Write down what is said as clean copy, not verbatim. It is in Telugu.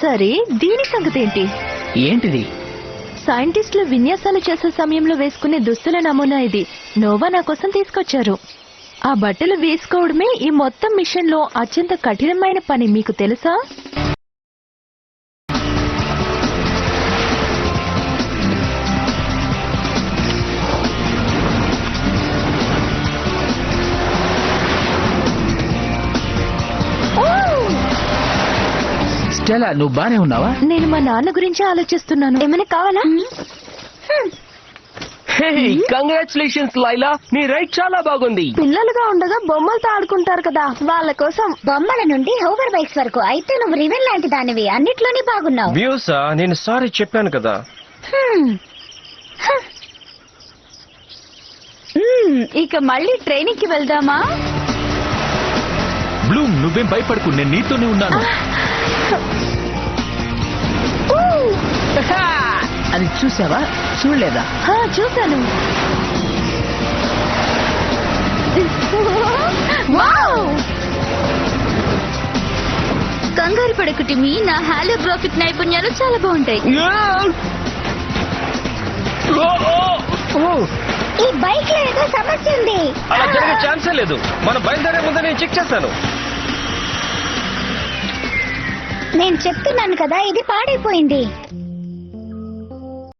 సరే, దీని సంగతి ఏంటి? ఏంటిది? సైంటిస్టులు విన్యాసాలు చేసే సమయంలో వేసుకునే దుస్తుల నమూనా ఇది. నోవా నా కోసం తీసుకొచ్చారు. ఆ బట్టలు వేసుకోవడమే ఈ మొత్తం మిషన్ లో అత్యంత కఠినమైన పని, మీకు తెలుసా? స్టెలా, నువ్వు బానే ఉన్నావా? నేను మా నాన్న గురించి ఆలోచిస్తున్నాను. ఏమైనా కావాలా? కంగ్రాచులేషన్స్ లైలా, నీ రైడ్ చాలా బాగుంది. పిల్లలుగా ఉండగా బొమ్మలతో ఆడుకుంటారు కదా, వాళ్ళ కోసం. బొమ్మల నుండి హోవర్ బైక్స్ వరకు. అయితే నువ్వు రివెన్ లాంటి దానివి, అన్నిట్లోనే బాగున్నావు. వ్యూసా, నేను సారీ చెప్పాను కదా. ఇక మళ్ళీ ట్రైనింగ్ కి వెళ్దామా? బ్లూమ్, నువ్వేం భయపడకు, నేను నీతోనే ఉన్నాను. అది చూసావా? చూడలేదా? చూశాను. కంగారు పడకు టిమ్మీ, నా హాలోగ్రాఫిక్ నైపుణ్యాలు చాలా బాగుంటాయి. ఈ బైక్ లో ఏదో సమస్య ఉంది. అలా జరిగే ఛాన్సే లేదు. మనం బయలుదేరే ముందు నేను చెక్ చేస్తాను. నేను చెప్తున్నాను కదా, ఇది పాడైపోయింది.